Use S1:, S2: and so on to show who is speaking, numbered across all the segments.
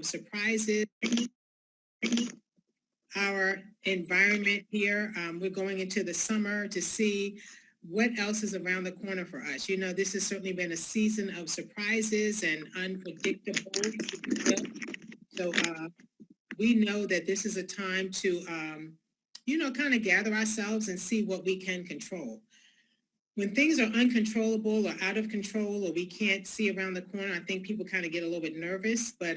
S1: of surprises. Our environment here, we're going into the summer to see what else is around the corner for us. You know, this has certainly been a season of surprises and unpredictable. So we know that this is a time to, kind of gather ourselves and see what we can control. When things are uncontrollable or out of control or we can't see around the corner, I think people kind of get a little bit nervous, but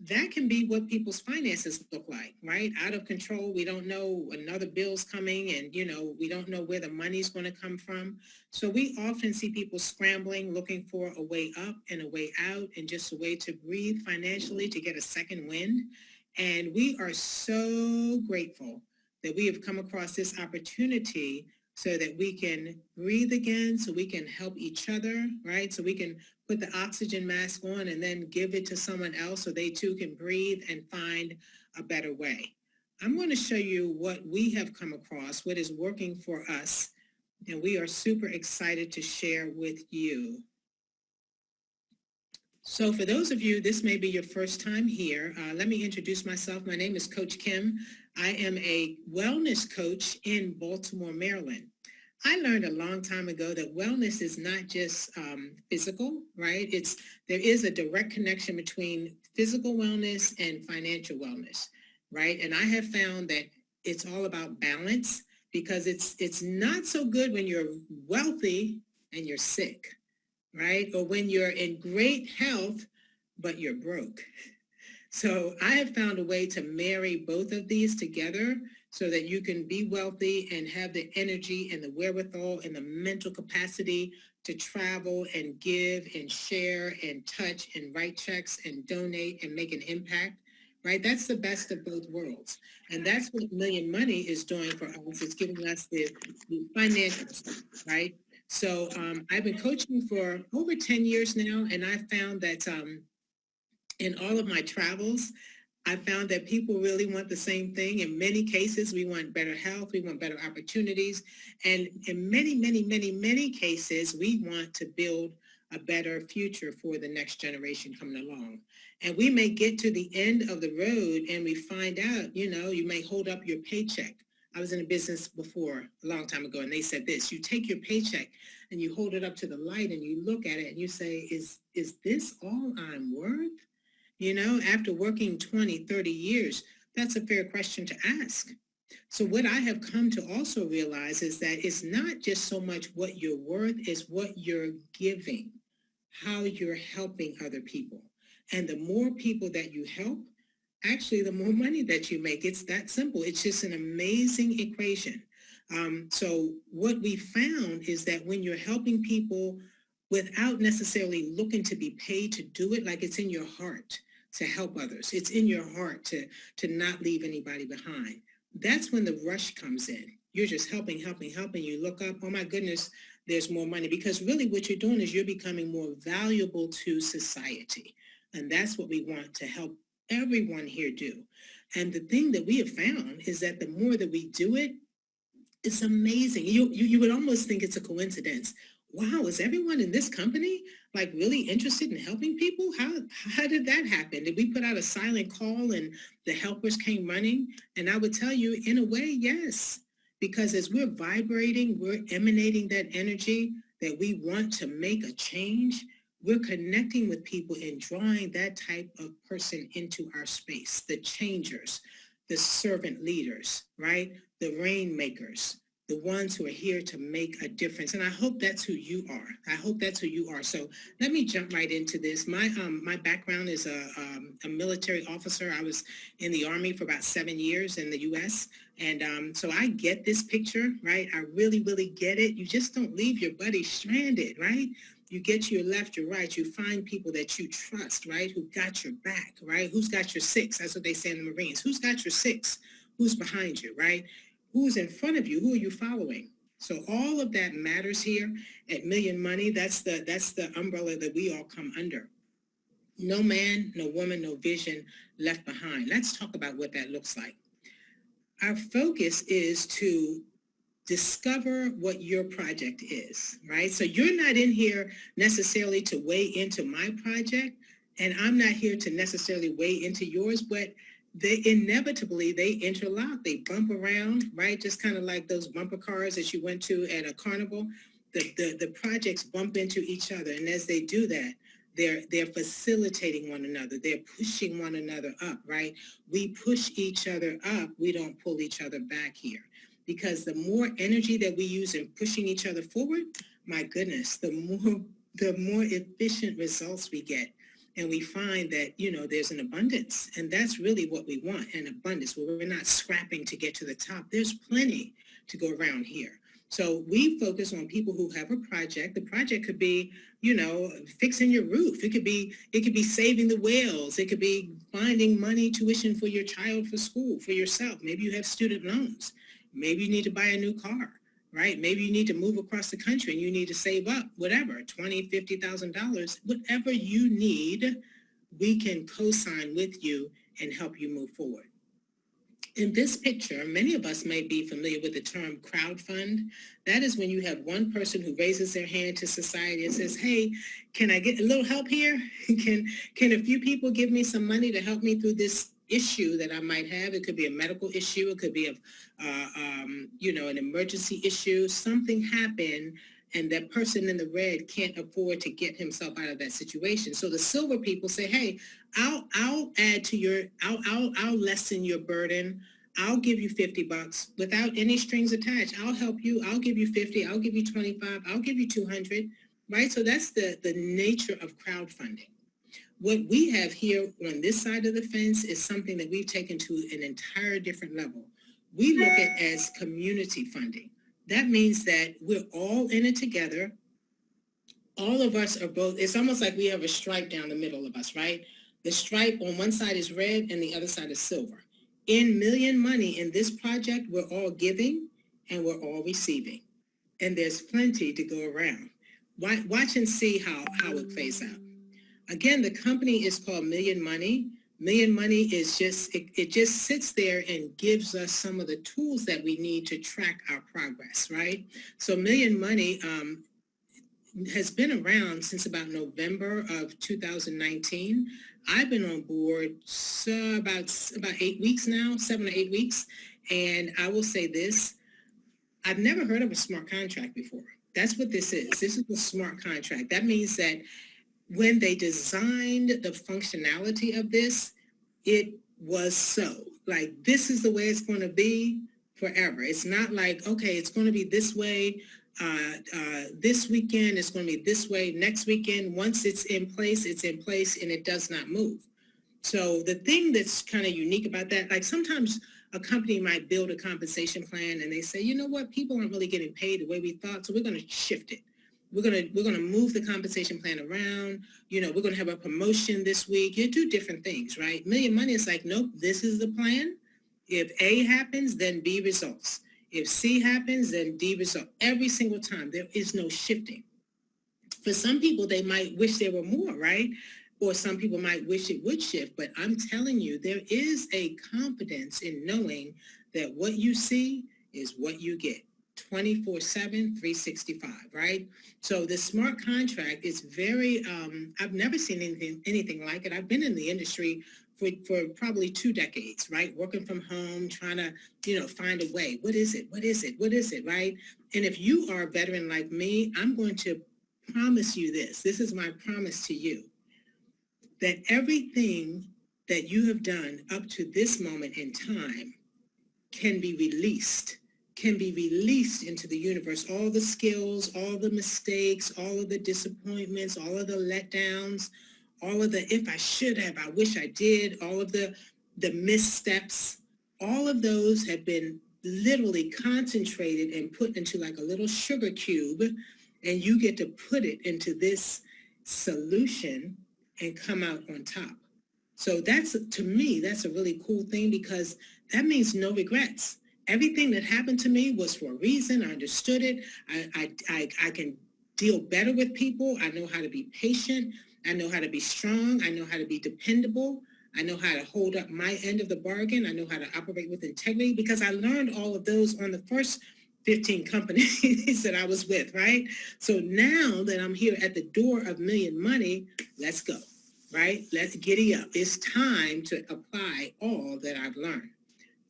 S1: that can be what people's finances look like, right? Out of control. We don't know, another bill's coming, and, we don't know where the money's going to come from. So we often see people scrambling, looking for a way up and a way out and just a way to breathe financially, to get a second wind. And we are so grateful that we have come across this opportunity so that we can breathe again, so we can help each other, right? So we can put the oxygen mask on and then give it to someone else so they too can breathe and find a better way. I'm going to show you what we have come across, what is working for us, and we are super excited to share with you. So for those of you, this may be your first time here. Let me introduce myself. My name is Coach Kim. I am a wellness coach in Baltimore, Maryland. I learned a long time ago that wellness is not just physical, right? There is a direct connection between physical wellness and financial wellness, right? And I have found that it's all about balance, because it's not so good when you're wealthy and you're sick, right? Or when you're in great health, but you're broke. So I have found a way to marry both of these together so that you can be wealthy and have the energy and the wherewithal and the mental capacity to travel and give and share and touch and write checks and donate and make an impact, right? That's the best of both worlds. And that's what Million Money is doing for us. It's giving us the financial stuff, right? So I've been coaching for over 10 years now, and I found that in all of my travels, I found that people really want the same thing. In many cases, we want better health, we want better opportunities. And in many, many, many, many cases, we want to build a better future for the next generation coming along. And we may get to the end of the road and we find out, you may hold up your paycheck. I was in a business before a long time ago, and they said this: you take your paycheck and you hold it up to the light and you look at it and you say, is this all I'm worth? After working 20, 30 years, that's a fair question to ask. So what I have come to also realize is that it's not just so much what you're worth, it's what you're giving, how you're helping other people. And the more people that you help, actually, the more money that you make. It's that simple. It's just an amazing equation. So what we found is that when you're helping people without necessarily looking to be paid to do it, like it's in your heart to help others, it's in your heart to not leave anybody behind, that's when the rush comes in. You're just helping. You look up, oh my goodness, there's more money. Because really what you're doing is you're becoming more valuable to society. And that's what we want to help everyone here do. And the thing that we have found is that the more that we do it, it's amazing. You would almost think it's a coincidence. Wow, is everyone in this company like really interested in helping people? How did that happen? Did we put out a silent call and the helpers came running? And I would tell you, in a way, yes. Because as we're vibrating, we're emanating that energy that we want to make a change. We're connecting with people and drawing that type of person into our space, the changers, the servant leaders, right? The rainmakers, the ones who are here to make a difference. And I hope that's who you are. So let me jump right into this. My background is a military officer. I was in the Army for about 7 years in the U.S. And so I get this picture, right? I really, really get it. You just don't leave your buddy stranded, right? You get to your left, your right, you find people that you trust, right? Who got your back, right? Who's got your six? That's what they say in the Marines. Who's got your six? Who's behind you, right? Who's in front of you? Who are you following? So all of that matters here at Million Money. That's the umbrella that we all come under. No man, no woman, no vision left behind. Let's talk about what that looks like. Our focus is to discover what your project is, right? So you're not in here necessarily to weigh into my project. And I'm not here to necessarily weigh into yours, but they inevitably they interlock, they bump around, right? Just kind of like those bumper cars that you went to at a carnival. The projects bump into each other. And as they do that, they're facilitating one another. They're pushing one another up, right? We push each other up. We don't pull each other back here. Because the more energy that we use in pushing each other forward, my goodness, the more efficient results we get. And we find that, there's an abundance. And that's really what we want, an abundance, where we're not scrapping to get to the top. There's plenty to go around here. So we focus on people who have a project. The project could be, fixing your roof. It could be saving the whales. It could be finding money, tuition for your child for school, for yourself. Maybe you have student loans. Maybe you need to buy a new car, right? Maybe you need to move across the country and you need to save up, whatever, $20,000, $50,000, whatever you need, we can co-sign with you and help you move forward. In this picture, many of us may be familiar with the term crowdfund. That is when you have one person who raises their hand to society and says, hey, can I get a little help here? Can a few people give me some money to help me through this issue that I might have? It could be a medical issue. It could be an emergency issue. Something happened and that person in the red can't afford to get himself out of that situation. So the silver people say, hey, I'll add to your, I'll lessen your burden. I'll give you $50 without any strings attached. I'll help you. I'll give you 50. I'll give you 25. I'll give you 200, right? So that's the nature of crowdfunding. What we have here on this side of the fence is something that we've taken to an entire different level. We look at as community funding. That means that we're all in it together. All of us are both, it's almost like we have a stripe down the middle of us, right? The stripe on one side is red and the other side is silver. In Million Money, in this project, we're all giving and we're all receiving. And there's plenty to go around. Watch and see how it plays out. Again, the company is called Million Money. Million Money is it just sits there and gives us some of the tools that we need to track our progress, right? So Million Money has been around since about November of 2019. I've been on board about 8 weeks now, 7 or 8 weeks. And I will say this, I've never heard of a smart contract before. That's what this is. This is a smart contract. That means that when they designed the functionality of this, it was so. Like, this is the way it's going to be forever. It's not like, okay, it's going to be this way. This weekend, it's going to be this way. Next weekend, once it's in place, and it does not move. So the thing that's kind of unique about that, like sometimes a company might build a compensation plan and they say, you know what, people aren't really getting paid the way we thought, so we're going to shift it. We're gonna move the compensation plan around. We're gonna have a promotion this week. You do different things, right? Million Money is like, nope, this is the plan. If A happens, then B results. If C happens, then D results. Every single time, there is no shifting. For some people, they might wish there were more, right? Or some people might wish it would shift. But I'm telling you, there is a confidence in knowing that what you see is what you get. 24/7, 365, right? So the smart contract is very, I've never seen anything like it. I've been in the industry for probably 2 decades, right? Working from home, trying to, find a way. What is it, right? And if you are a veteran like me, I'm going to promise you this. This is my promise to you, that everything that you have done up to this moment in time can be released into the universe. All the skills, all the mistakes, all of the disappointments, all of the letdowns, all of the if I should have, I wish I did, all of the missteps, all of those have been literally concentrated and put into like a little sugar cube, and you get to put it into this solution and come out on top. So that's, to me, that's a really cool thing, because that means no regrets. Everything that happened to me was for a reason. I understood it. I can deal better with people. I know how to be patient. I know how to be strong. I know how to be dependable. I know how to hold up my end of the bargain. I know how to operate with integrity, because I learned all of those on the first 15 companies that I was with, right? So now that I'm here at the door of Million Money, let's go. right? Let's giddy up. It's time to apply all that I've learned.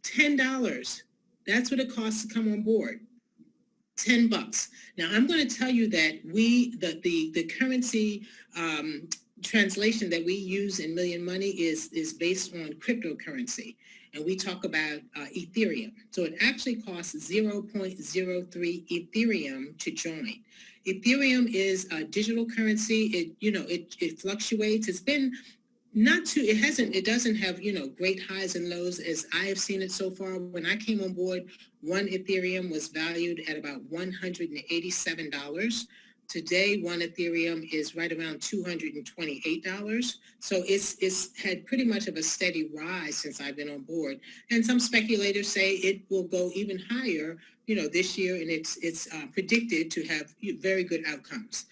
S1: $10. That's what it costs to come on board. $10. Now I'm going to tell you that the currency translation that we use in Million Money is based on cryptocurrency, and we talk about Ethereum. So it actually costs 0.03 Ethereum to join. Ethereum is a digital currency. It fluctuates. It's been not too, it doesn't have, great highs and lows as I have seen it so far. When I came on board, one Ethereum was valued at about $187. Today, one Ethereum is right around $228. So it's had pretty much of a steady rise since I've been on board. And some speculators say it will go even higher, this year, and it's predicted to have very good outcomes.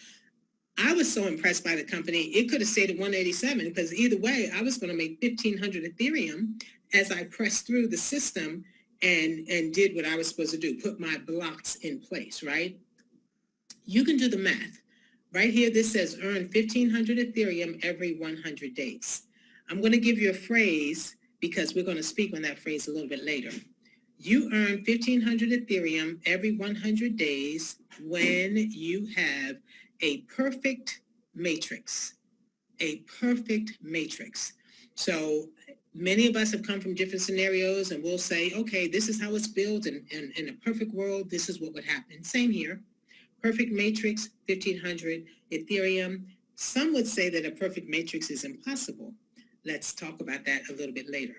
S1: I was so impressed by the company. It could have stayed at 187 because either way, I was going to make 1,500 Ethereum as I pressed through the system and did what I was supposed to do, put my blocks in place, right? You can do the math. Right here, this says earn 1,500 Ethereum every 100 days. I'm going to give you a phrase because we're going to speak on that phrase a little bit later. You earn 1,500 Ethereum every 100 days when you have a perfect matrix, a perfect matrix. So many of us have come from different scenarios and we'll say, okay, this is how it's built, and in a perfect world, this is what would happen. Same here. Perfect matrix, 1,500 Ethereum. Some would say that a perfect matrix is impossible. Let's talk about that a little bit later.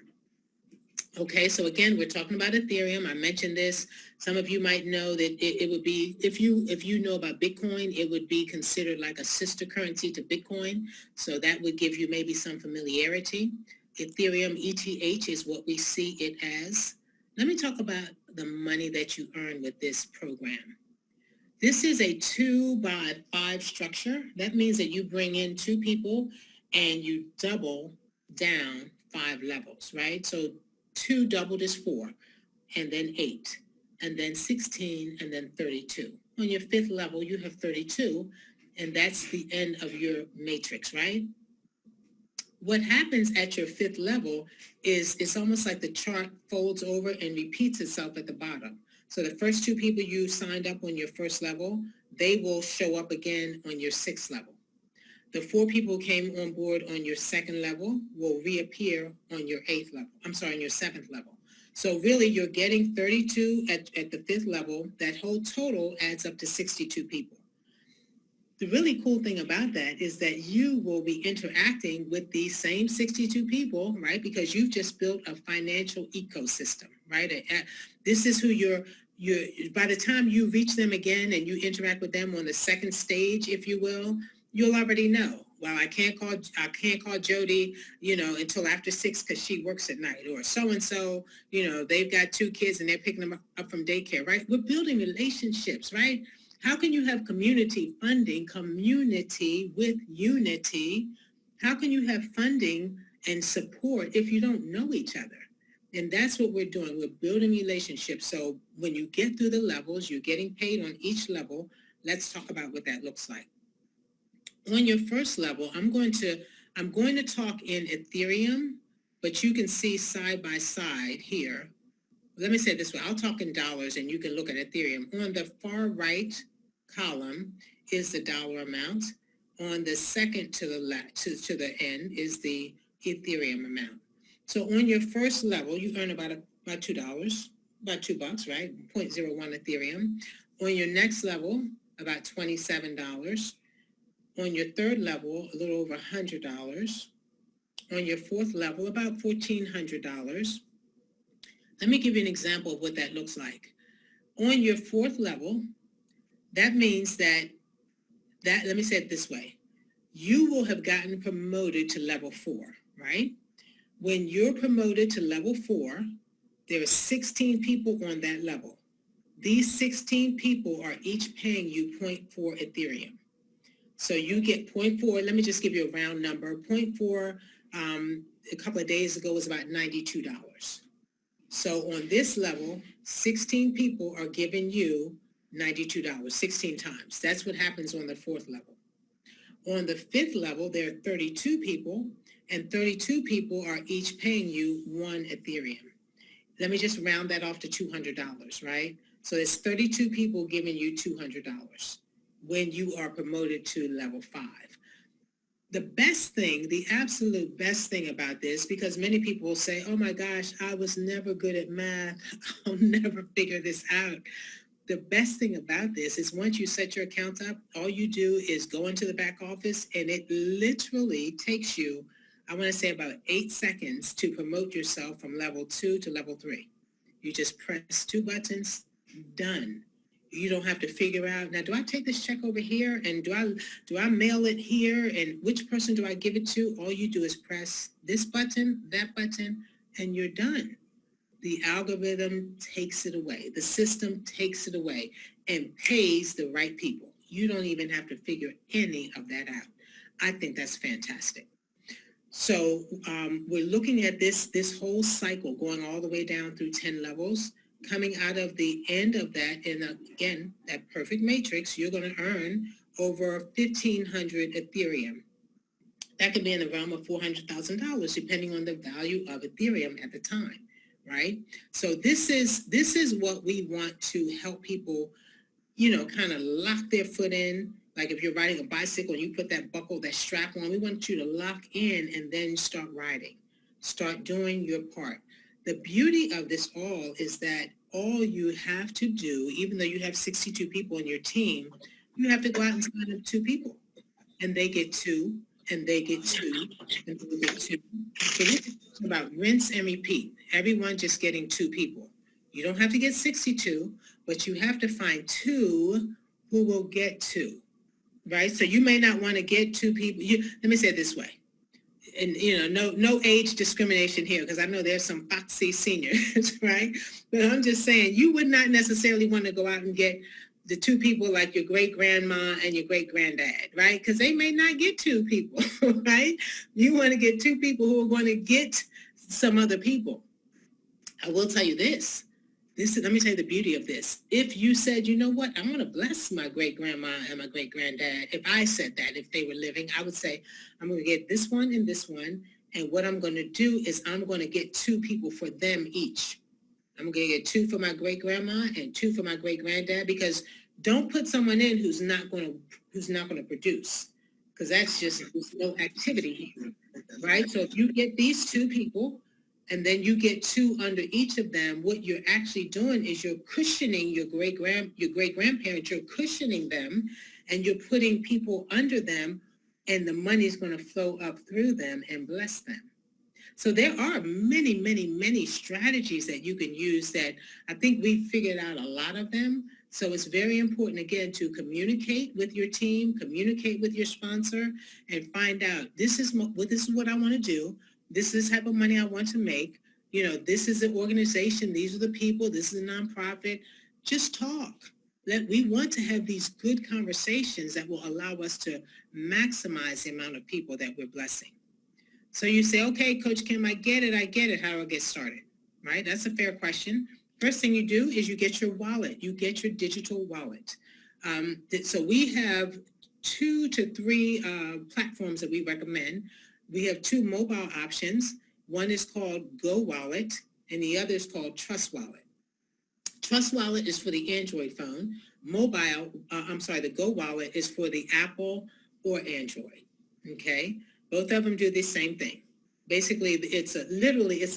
S1: Okay, so again, we're talking about Ethereum. I mentioned this. Some of you might know that it would be, if you know about Bitcoin, it would be considered like a sister currency to Bitcoin. So that would give you maybe some familiarity. Ethereum, ETH, is what we see it as. Let me talk about the money that you earn with this program. This is a 2-by-5 structure. That means that you bring in 2 people and you double down 5 levels, right? So 2 doubled is 4, and then 8, and then 16, and then 32. On your 5th level, you have 32, and that's the end of your matrix, right? What happens at your 5th level is it's almost like the chart folds over and repeats itself at the bottom. So the first 2 people you signed up on your 1st level, they will show up again on your 6th level. The 4 people who came on board on your 2nd level will reappear on your 8th level. On your 7th level. So really, you're getting 32 at the 5th level. That whole total adds up to 62 people. The really cool thing about that is that you will be interacting with these same 62 people, right? Because you've just built a financial ecosystem, right? This is who you're by the time you reach them again and you interact with them on the 2nd stage, if you will, you'll already know. Well, I can't call Jody, until after 6 because she works at night, or so-and-so, they've got 2 kids and they're picking them up from daycare, right? We're building relationships, right? How can you have community funding, community with unity? How can you have funding and support if you don't know each other? And that's what we're doing. We're building relationships. So when you get through the levels, you're getting paid on each level. Let's talk about what that looks like. On your 1st level, I'm going to talk in Ethereum, but you can see side by side here. Let me say it this way. I'll talk in dollars and you can look at Ethereum. On the far right column is the dollar amount. On the second to the left, to the end, is the Ethereum amount. So on your 1st level, you earn about $2, about $2, right? 0.01 Ethereum. On your next level, about $27. On your 3rd level, a little over $100. On your 4th level, about $1,400. Let me give you an example of what that looks like. On your 4th level, that means that let me say it this way. You will have gotten promoted to level 4, right? When you're promoted to level 4, there are 16 people on that level. These 16 people are each paying you 0.4 Ethereum. So you get 0.4, let me just give you a round number. 0.4 a couple of days ago was about $92. So on this level, 16 people are giving you $92, 16 times. That's what happens on the 4th level. On the fifth level, there are 32 people, and 32 people are each paying you 1 Ethereum. Let me just round that off to $200, right? So it's 32 people giving you $200 when you are promoted to level 5. The best thing, the absolute best thing about this, because many people will say, oh my gosh, I was never good at math. I'll never figure this out. The best thing about this is once you set your account up, all you do is go into the back office and it literally takes you, I want to say about 8 seconds to promote yourself from level 2 to level 3. You just press 2 buttons, done. You don't have to figure out, now, do I take this check over here and do I mail it here and which person do I give it to? All you do is press this button, that button, and you're done. The algorithm takes it away. The system takes it away and pays the right people. You don't even have to figure any of that out. I think that's fantastic. So we're looking at this whole cycle going all the way down through 10 levels. Coming out of the end of that, and again, that perfect matrix, you're going to earn over 1,500 Ethereum. That could be in the realm of $400,000, depending on the value of Ethereum at the time, right? So this is what we want to help people, kind of lock their foot in. Like if you're riding a bicycle and you put that buckle, that strap on, we want you to lock in and then start riding. Start doing your part. The beauty of this all is that all you have to do, even though you have 62 people in your team, you have to go out and sign up 2 people. And they get 2, and they get 2, and they get 2. So we're talking about rinse and repeat. Everyone just getting 2 people. You don't have to get 62, but you have to find 2 who will get 2, right? So you may not want to get 2 people. Let me say it this way. And, no age discrimination here, because I know there's some foxy seniors, right? But I'm just saying, you would not necessarily want to go out and get the 2 people like your great-grandma and your great-granddad, right? Because they may not get 2 people, right? You want to get 2 people who are going to get some other people. I will tell you this. Let me tell you the beauty of this. If you said, you know what, I want to bless my great-grandma and my great-granddad. If I said that, if they were living, I would say, I'm going to get this one and this one. And what I'm going to do is I'm going to get 2 people for them each. I'm going to get 2 for my great-grandma and 2 for my great-granddad, because don't put someone in who's not going to produce, because that's just there's no activity here, right? So if you get these 2 people, and then you get 2 under each of them, what you're actually doing is you're cushioning your great-grandparents, you're cushioning them, and you're putting people under them, and the money's going to flow up through them and bless them. So there are many, many, many strategies that you can use that I think we've figured out a lot of them. So it's very important, again, to communicate with your team, communicate with your sponsor, and find out, this is what I want to do. This is the type of money I want to make. This is an organization. These are the people. This is a nonprofit. Just talk. We want to have these good conversations that will allow us to maximize the amount of people that we're blessing. So you say, okay, Coach Kim, I get it. How do I get started? Right? That's a fair question. First thing you do is you get your wallet. You get your digital wallet. So we have 2 to 3 platforms that we recommend. We have 2 mobile options. One is called Go Wallet, and the other is called Trust Wallet. Trust Wallet is for the Android phone. The Go Wallet is for the Apple or Android. Okay, both of them do the same thing. Basically, it's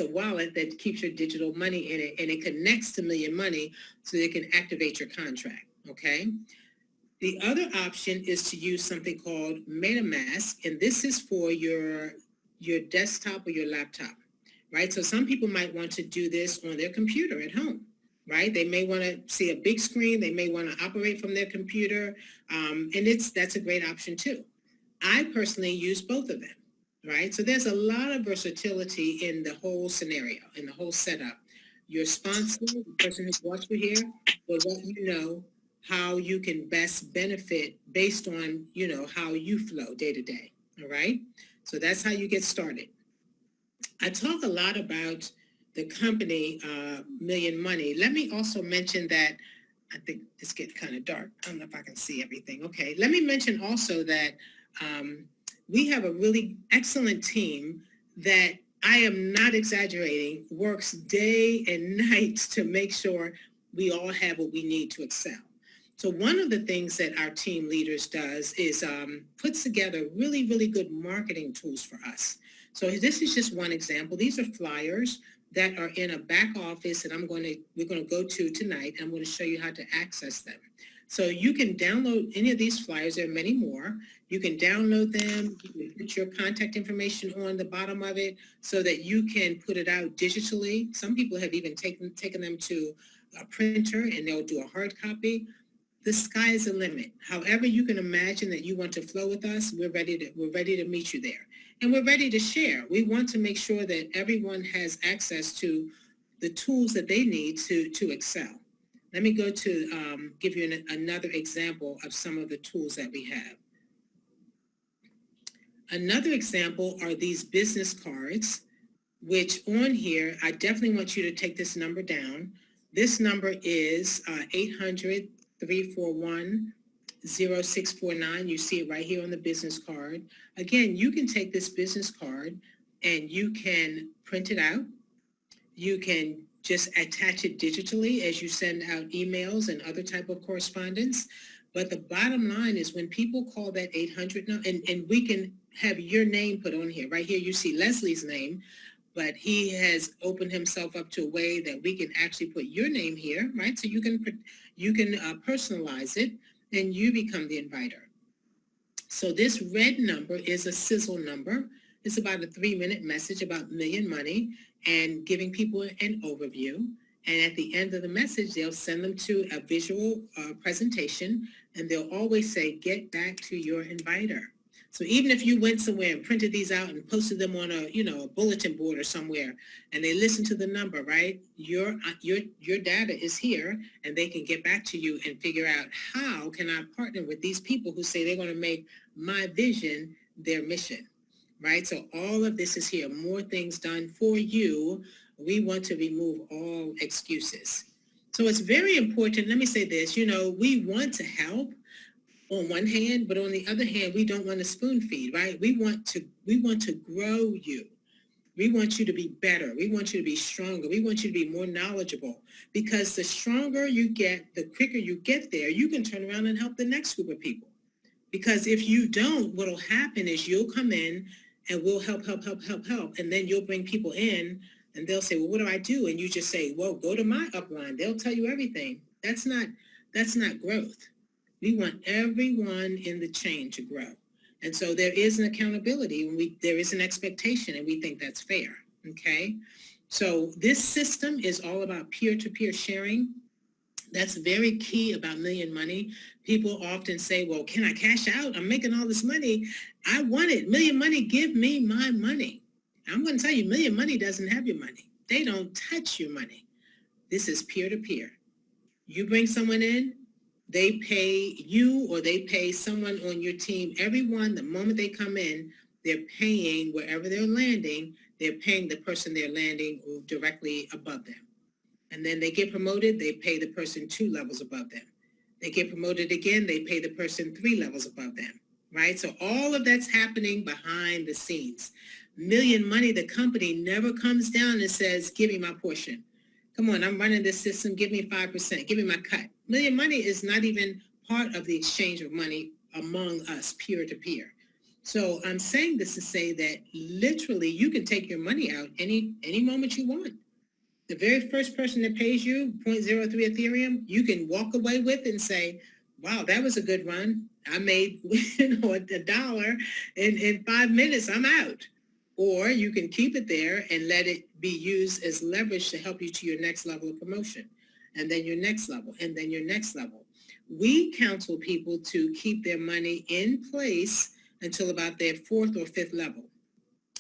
S1: a wallet that keeps your digital money in it, and it connects to Million Money so they can activate your contract. Okay. The other option is to use something called MetaMask, and this is for your desktop or your laptop, right? So some people might want to do this on their computer at home, right? They may want to see a big screen. They may want to operate from their computer, and that's a great option too. I personally use both of them, right? So there's a lot of versatility in the whole scenario, in the whole setup. Your sponsor, the person who brought you here, will let you know how you can best benefit based on, how you flow day to day. All right. So that's how you get started. I talk a lot about the company, Million Money. Let me also mention that, I think this gets kind of dark. I don't know if I can see everything. Okay. Let me mention also that We have a really excellent team that, I am not exaggerating, works day and night to make sure we all have what we need to excel. So one of the things that our team leaders does is puts together really, really good marketing tools for us. So this is just one example. These are flyers that are in a back office that we're going to go to tonight. I'm going to show you how to access them. So you can download any of these flyers. There are many more. You can download them, you can put your contact information on the bottom of it so that you can put it out digitally. Some people have even taken them to a printer and they'll do a hard copy. The sky is the limit. However you can imagine that you want to flow with us, we're ready to meet you there. And we're ready to share. We want to make sure that everyone has access to the tools that they need to excel. Let me go to give you another example of some of the tools that we have. Another example are these business cards, which on here, I definitely want you to take this number down. This number is 800-341-0649. You see it right here on the business card. Again, you can take this business card and you can print it out. You can just attach it digitally as you send out emails and other type of correspondence. But the bottom line is when people call that 800 number, and we can have your name put on here. Right here you see Leslie's name, but he has opened himself up to a way that we can actually put your name here, right? So you can personalize it and you become the inviter. So this red number is a sizzle number. It's about a 3-minute message about Million Money and giving people an overview. And at the end of the message, they'll send them to a visual presentation, and they'll always say, get back to your inviter. So even if you went somewhere and printed these out and posted them on a bulletin board or somewhere, and they listen to the number, right? Your data is here, and they can get back to you and figure out, how can I partner with these people who say they're going to make my vision their mission, right? So all of this is here. More things done for you. We want to remove all excuses. So it's very important. Let me say this, we want to help on one hand, but on the other hand, we don't want to spoon feed, right? We want to grow you. We want you to be better. We want you to be stronger. We want you to be more knowledgeable, because the stronger you get, the quicker you get there, you can turn around and help the next group of people. Because if you don't, what'll happen is you'll come in and we'll help. And then you'll bring people in and they'll say, well, what do I do? And you just say, well, go to my upline. They'll tell you everything. That's not growth. We want everyone in the chain to grow. And so there is an accountability, and there is an expectation, and we think that's fair, okay? So this system is all about peer-to-peer sharing. That's very key about Million Money. People often say, well, can I cash out? I'm making all this money. I want it. Million Money, give me my money. I'm going to tell you, Million Money doesn't have your money. They don't touch your money. This is peer-to-peer. You bring someone in, they pay you or they pay someone on your team. Everyone, the moment they come in, they're paying wherever they're landing, they're paying the person they're landing directly above them. And then they get promoted, they pay the person 2 levels above them. They get promoted again, they pay the person 3 levels above them, right? So all of that's happening behind the scenes. Million Money, the company, never comes down and says, give me my portion. Come on, I'm running this system, give me 5%, give me my cut. Million Money is not even part of the exchange of money among us, peer to peer. So I'm saying this to say that literally you can take your money out any moment you want. The very first person that pays you 0.03 Ethereum, you can walk away with and say, wow, that was a good run. I made $1 in 5 minutes, I'm out. Or you can keep it there and let it be used as leverage to help you to your next level of promotion, and then your next level, and then your next level. We counsel people to keep their money in place until about their 4th or 5th level.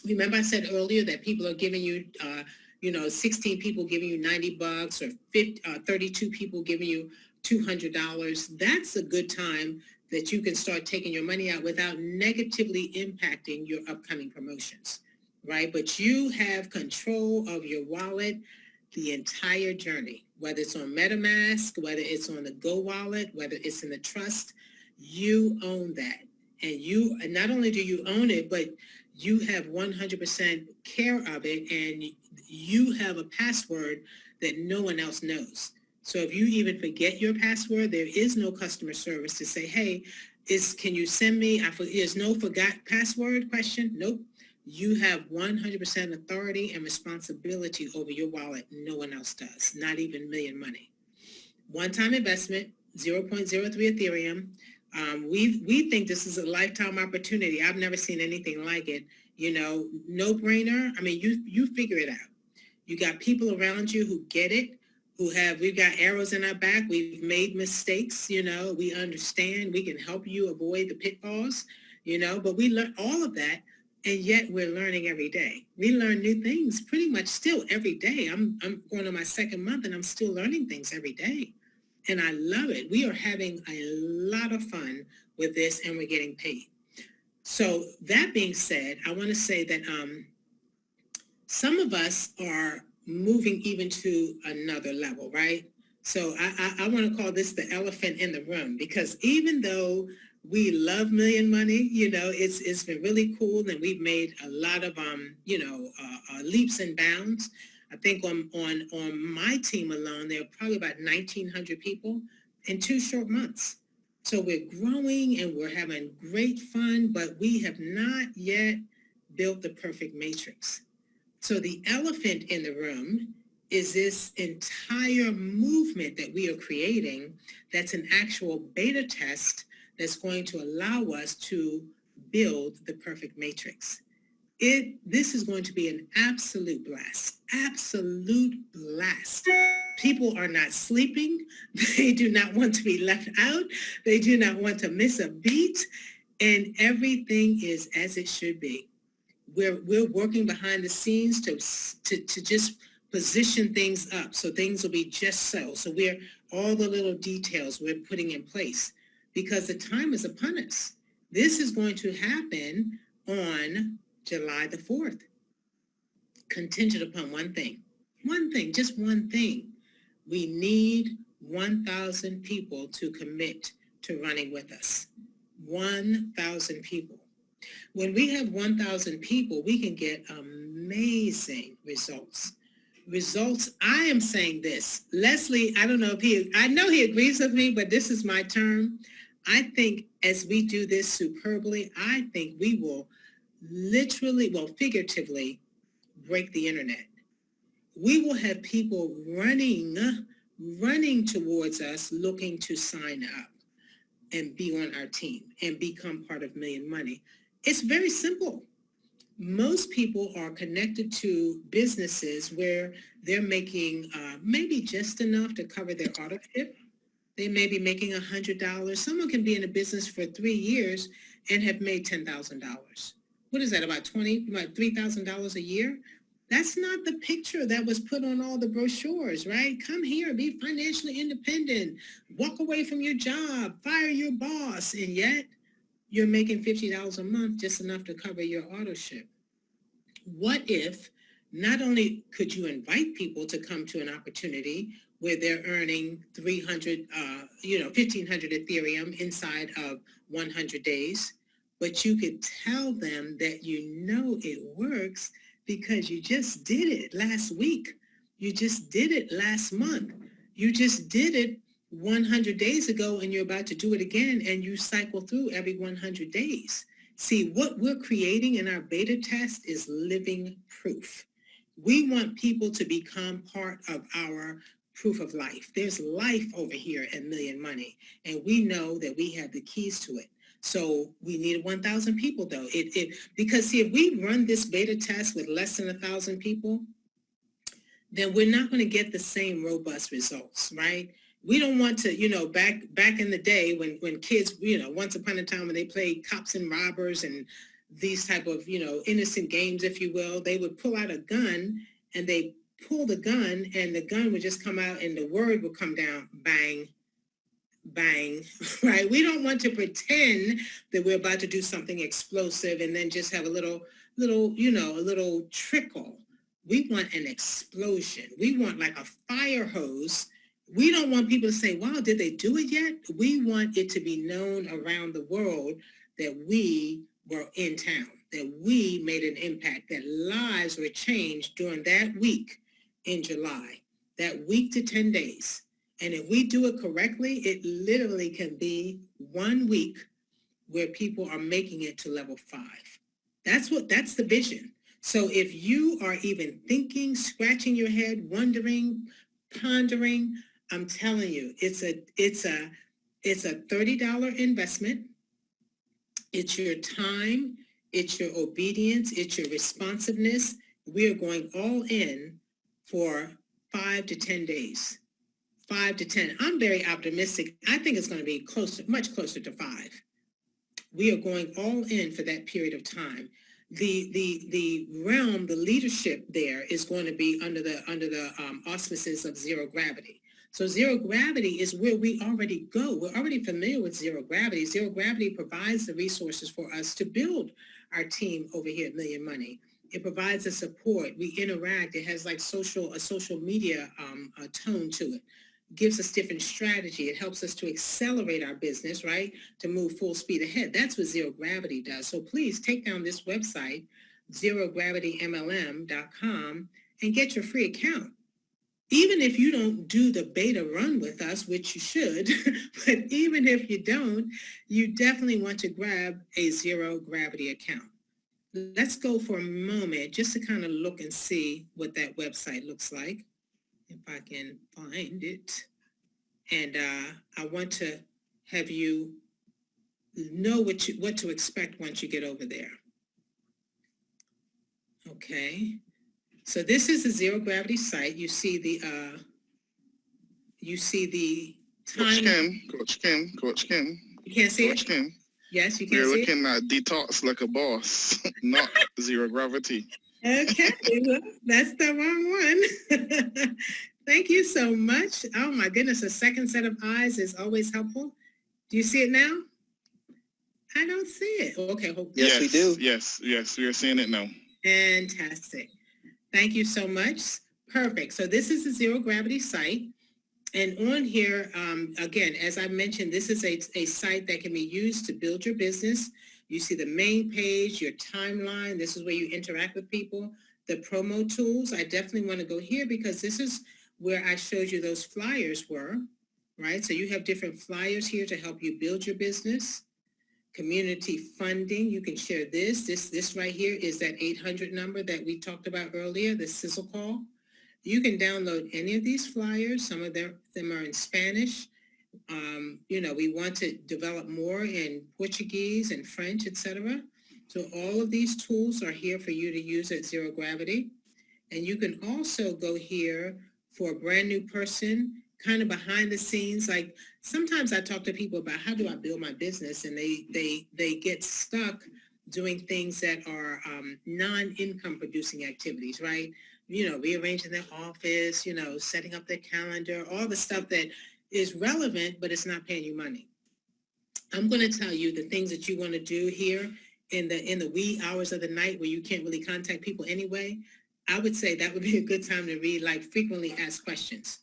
S1: Remember I said earlier that people are giving you, 16 people giving you $90 or 32 people giving you $200. That's a good time that you can start taking your money out without negatively impacting your upcoming promotions, right? But you have control of your wallet the entire journey, whether it's on MetaMask, whether it's on the Go wallet, whether it's in the trust, you own that. and not only do you own it, but you have 100% care of it, and you have a password that no one else knows. So if you even forget your password, there is no customer service to say, hey, can you send me, there's no forgot password question. Nope. You have 100% authority and responsibility over your wallet. No one else does, not even Million Money. One-time investment, 0.03 Ethereum. We think this is a lifetime opportunity. I've never seen anything like it. No brainer. I mean, you figure it out. You got people around you who get it, we've got arrows in our back. We've made mistakes. We understand. We can help you avoid the pitfalls. But we learn all of that, and yet we're learning every day. We learn new things pretty much still every day. I'm going on my second month, and I'm still learning things every day. And I love it. We are having a lot of fun with this, and we're getting paid. So that being said, I want to say that some of us are moving even to another level, right? So I want to call this the elephant in the room, because even though we love Million Money, it's been really cool, and we've made a lot of leaps and bounds. I think on my team alone, there are probably about 1,900 people in 2 short months. So we're growing and we're having great fun, but we have not yet built the perfect matrix. So the elephant in the room is this entire movement that we are creating that's an actual beta test that's going to allow us to build the perfect matrix. This is going to be an absolute blast. People are not sleeping. They do not want to be left out. They do not want to miss a beat. And everything is as it should be. We're working behind the scenes to just position things up so things will be just so. So all the little details we're putting in place, because the time is upon us. This is going to happen on July the 4th, contingent upon one thing, just one thing. We need 1,000 people to commit to running with us. 1,000 people. When we have 1,000 people, we can get amazing results. I am saying this. Leslie, I don't know I know he agrees with me, but this is my term. I think as we do this superbly, I think we will figuratively break the internet. We will have people running towards us, looking to sign up and be on our team and become part of Million Money. It's very simple. Most people are connected to businesses where they're making maybe just enough to cover their auto ship. They may be making $100. Someone can be in a business for 3 years and have made $10,000. What is that, about $3,000 a year? That's not the picture that was put on all the brochures, right? Come here, be financially independent, walk away from your job, fire your boss, and yet you're making $50 a month, just enough to cover your auto ship. What if not only could you invite people to come to an opportunity where they're earning 1,500 Ethereum inside of 100 days, but you could tell them that it works because you just did it last week. You just did it last month. You just did it 100 days ago, and you're about to do it again, and you cycle through every 100 days. See, what we're creating in our beta test is living proof. We want people to become part of our proof of life. There's life over here at Million Money, and we know that we have the keys to it. So we need 1,000 people, though. Because, see, if we run this beta test with less than 1,000 people, then we're not going to get the same robust results, right? We don't want to, back in the day when kids, once upon a time when they played cops and robbers and these type of, innocent games, if you will, they would pull out a gun and they pull the gun and the gun would just come out and the word would come down, bang, bang, right? We don't want to pretend that we're about to do something explosive and then just have a little trickle. We want an explosion. We want like a fire hose. We don't want people to say, wow, did they do it yet? We want it to be known around the world that we were in town, that we made an impact, that lives were changed during that week in July, that week to 10 days. And if we do it correctly, it literally can be 1 week where people are making it to level 5. That's the vision. So if you are even thinking, scratching your head, wondering, pondering, I'm telling you, it's a $30 investment. It's your time, it's your obedience, it's your responsiveness. We are going all in for 5 to 10 days. 5 to 10. I'm very optimistic. I think it's going to be much closer to 5. We are going all in for that period of time. The realm, the leadership there is going to be under the auspices of zero gravity. So zero gravity is where we already go. We're already familiar with zero gravity. Zero gravity provides the resources for us to build our team over here at Million Money. It provides the support. We interact. It has like a social media tone to it. Gives us different strategy. It helps us to accelerate our business, right? To move full speed ahead. That's what zero gravity does. So please take down this website, zerogravitymlm.com, and get your free account. Even if you don't do the beta run with us, which you should, but even if you don't, you definitely want to grab a zero gravity account. Let's go for a moment just to kind of look and see what that website looks like. If I can find it. And I want to have you know what to expect once you get over there. Okay. So this is the zero gravity site. You see the time.
S2: Coach Kim.
S1: You can't see
S2: Coach
S1: it?
S2: Kim.
S1: Yes, you can
S2: We're
S1: see
S2: looking at Detox Like a Boss, not zero gravity.
S1: Okay, well, that's the wrong one. Thank you so much. Oh my goodness, a second set of eyes is always helpful. Do you see it now? I don't see it. Okay.
S3: Yes, we do.
S2: Yes, we are seeing it now.
S1: Fantastic. Thank you so much. Perfect. So this is the zero gravity site. And on here, again, as I mentioned, this is a site that can be used to build your business. You see the main page, your timeline. This is where you interact with people. The promo tools, I definitely want to go here because this is where I showed you those flyers were, right? So you have different flyers here to help you build your business. Community funding, you can share this. This right here is that 800 number that we talked about earlier, the sizzle call. You can download any of these flyers. Some of them are in Spanish. We want to develop more in Portuguese and French, etc. So all of these tools are here for you to use at Zero Gravity. And you can also go here for a brand new person, kind of behind the scenes. Like sometimes I talk to people about how do I build my business, and they get stuck doing things that are non-income producing activities, right? Rearranging their office, setting up their calendar, all the stuff that is relevant, but it's not paying you money. I'm going to tell you the things that you want to do here in the wee hours of the night where you can't really contact people anyway. I would say that would be a good time to read like frequently asked questions.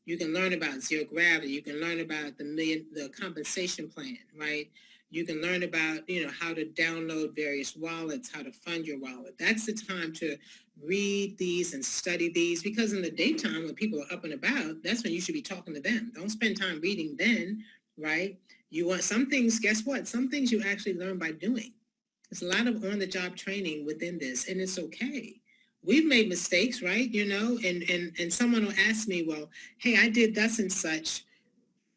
S1: You can learn about zero gravity. You can learn about the compensation plan, right? You can learn about, how to download various wallets, how to fund your wallet. That's the time to read these and study these, because in the daytime when people are up and about, that's when you should be talking to them. Don't spend time reading then, right? You want some things, guess what? Some things you actually learn by doing. There's a lot of on-the-job training within this, and it's okay. We've made mistakes, right? And someone will ask me, well, hey, I did thus and such.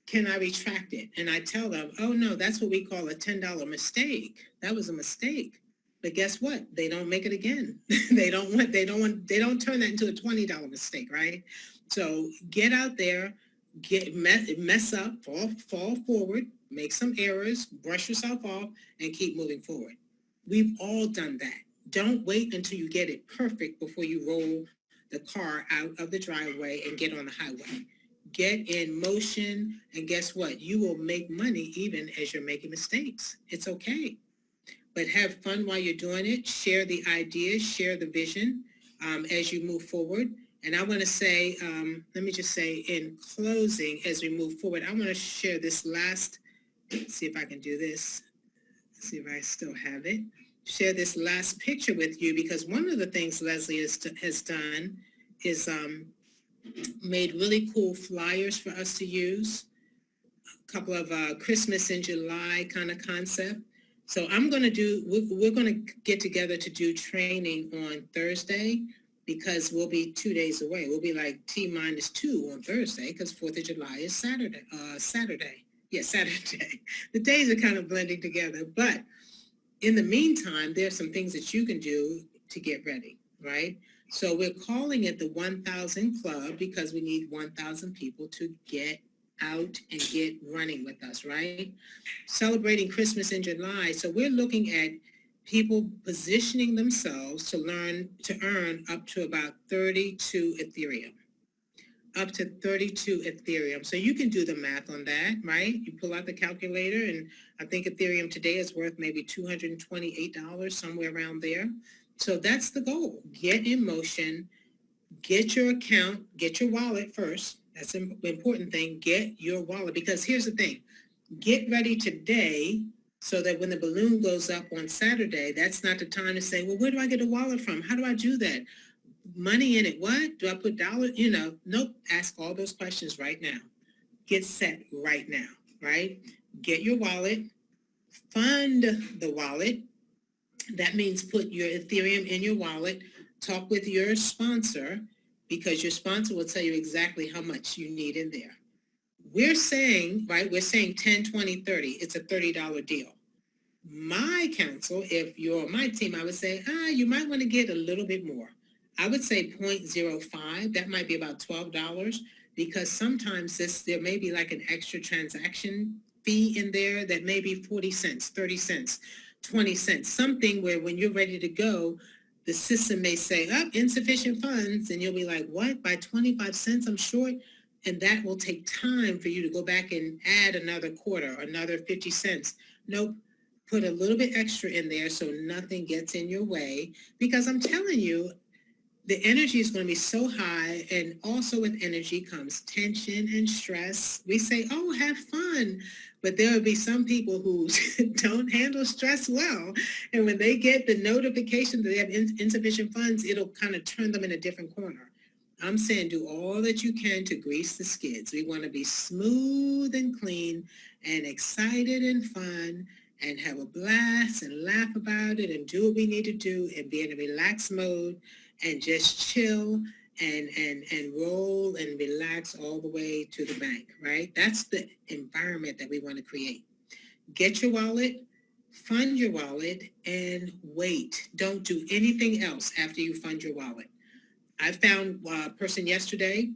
S1: Can I retract it? And I tell them, oh no, that's what we call a $10 mistake. That was a mistake. But guess what? They don't make it again. They don't turn that into a $20 mistake, right? So get out there, mess up, fall forward, make some errors, brush yourself off, and keep moving forward. We've all done that. Don't wait until you get it perfect before you roll the car out of the driveway and get on the highway. Get in motion, and guess what? You will make money even as you're making mistakes. It's okay. But have fun while you're doing it. Share the ideas, share the vision as you move forward. And I want to say, let me just say in closing, as we move forward, I want to share this last, let's see if I can do this. see if I still have it. Share this last picture with you because one of the things Leslie has done is made really cool flyers for us to use. A couple of Christmas in July kind of concept. So we're going to get together to do training on Thursday because we'll be 2 days away. We'll be like T-2 on Thursday because 4th of July is Saturday. Yeah, Saturday. The days are kind of blending together. But in the meantime, there's some things that you can do to get ready, right? So we're calling it the 1,000 Club because we need 1,000 people to get out and get running with us, right? Celebrating Christmas in July. So we're looking at people positioning themselves to earn up to about 32 Ethereum. Up to 32 Ethereum. So you can do the math on that, right? You pull out the calculator and I think Ethereum today is worth maybe $228, somewhere around there. So that's the goal. Get in motion, get your account, get your wallet first. That's an important thing. Get your wallet because here's the thing. Get ready today so that when the balloon goes up on Saturday, that's not the time to say, well, where do I get a wallet from? How do I do that? Money in it, what? Do I put dollars? Nope. Ask all those questions right now. Get set right now, right? Get your wallet, fund the wallet. That means put your Ethereum in your wallet, talk with your sponsor because your sponsor will tell you exactly how much you need in there. We're saying 10, 20, 30. It's a $30 deal. My counsel, if you're on my team, I would say, you might want to get a little bit more. I would say 0.05. That might be about $12 because sometimes there may be like an extra transaction fee in there that may be 40 cents, 30 cents, 20 cents, something where when you're ready to go, the system may say, insufficient funds. And you'll be like, what? By 25 cents, I'm short. And that will take time for you to go back and add another quarter, another 50 cents. Nope. Put a little bit extra in there so nothing gets in your way. Because I'm telling you, the energy is going to be so high, and also with energy comes tension and stress. We say, have fun, but there will be some people who don't handle stress well. And when they get the notification that they have insufficient funds, it'll kind of turn them in a different corner. I'm saying do all that you can to grease the skids. We want to be smooth and clean and excited and fun and have a blast and laugh about it and do what we need to do and be in a relaxed mode and just chill and roll and relax all the way to the bank, right? That's the environment that we want to create. Get your wallet, fund your wallet, and wait. Don't do anything else after you fund your wallet. I found a person yesterday,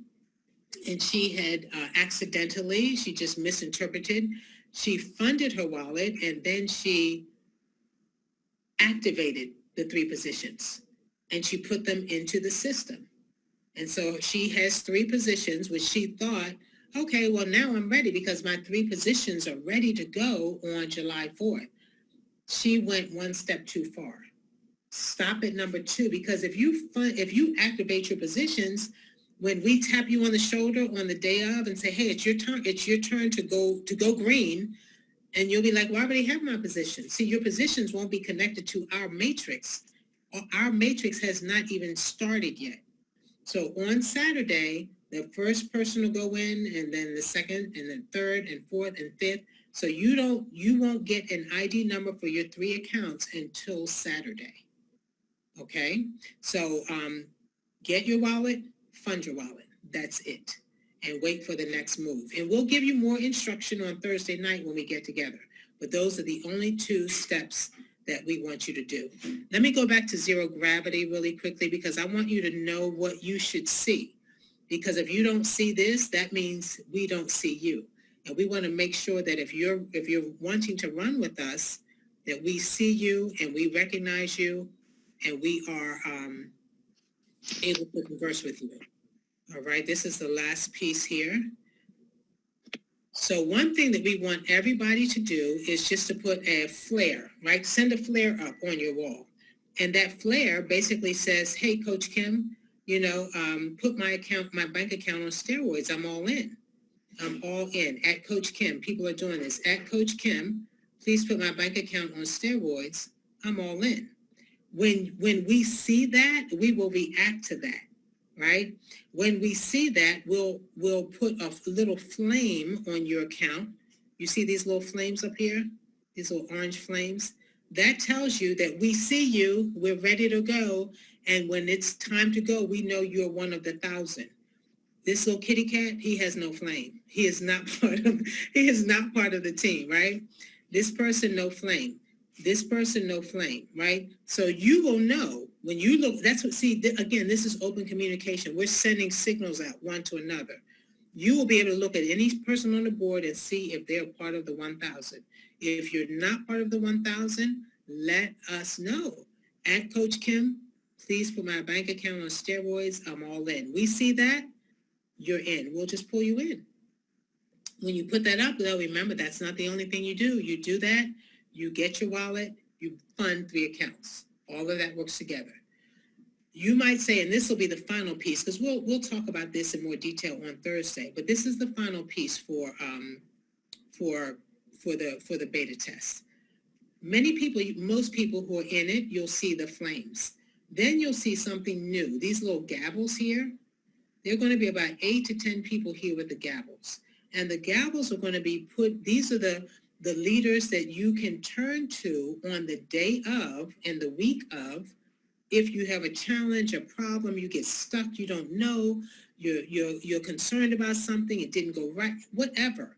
S1: and she had she just misinterpreted. She funded her wallet, and then she activated the 3 positions. And she put them into the system. And so she has 3 positions, which she thought, okay, well, now I'm ready because my 3 positions are ready to go on July 4th. She went one step too far. Stop at number 2, because if you activate your positions, when we tap you on the shoulder on the day of and say, hey, it's your turn to go green, and you'll be like, well, I already have my position. See, your positions won't be connected to our matrix. Our matrix has not even started yet. So on Saturday, the first person will go in, and then the second, and then third, and fourth, and fifth. So you won't get an ID number for your 3 accounts until Saturday. Okay? So get your wallet, fund your wallet. That's it. And wait for the next move. And we'll give you more instruction on Thursday night when we get together. But those are the only 2 steps that we want you to do. Let me go back to zero gravity really quickly because I want you to know what you should see. Because if you don't see this, that means we don't see you. And we want to make sure that if you're wanting to run with us, that we see you and we recognize you and we are able to converse with you. All right, this is the last piece here. So one thing that we want everybody to do is just to put a flare, right? Send a flare up on your wall. And that flare basically says, hey, Coach Kim, put my bank account on steroids. I'm all in. I'm all in. At Coach Kim, people are doing this. At Coach Kim, please put my bank account on steroids, I'm all in. When we see that, we will react to that, right? When we see that, we'll put a little flame on your account. You see these little flames up here? These little orange flames? That tells you that we see you, we're ready to go, and when it's time to go, we know you're one of the 1,000. This little kitty cat, he has no flame. He is not part of the team, right? This person, no flame. This person, no flame, right? So you will know when you look, that's what, see, again, this is open communication. We're sending signals out one to another. You will be able to look at any person on the board and see if they're part of the 1,000. If you're not part of the 1,000, let us know. At Coach Kim, please put my bank account on steroids. I'm all in. We see that, you're in. We'll just pull you in. When you put that up, though, remember, that's not the only thing you do. You do that, you get your wallet, you fund 3 accounts. All of that works together. You might say, and this will be the final piece, because we'll talk about this in more detail on Thursday, but this is the final piece for the beta test. Most people who are in it, you'll see the flames. Then you'll see something new. These little gavels here, there are going to be about 8 to 10 people here with the gavels. And the gavels are going to be these are the leaders that you can turn to on the day of and the week of. If you have a challenge, a problem, you get stuck, you don't know, you're concerned about something, it didn't go right, whatever.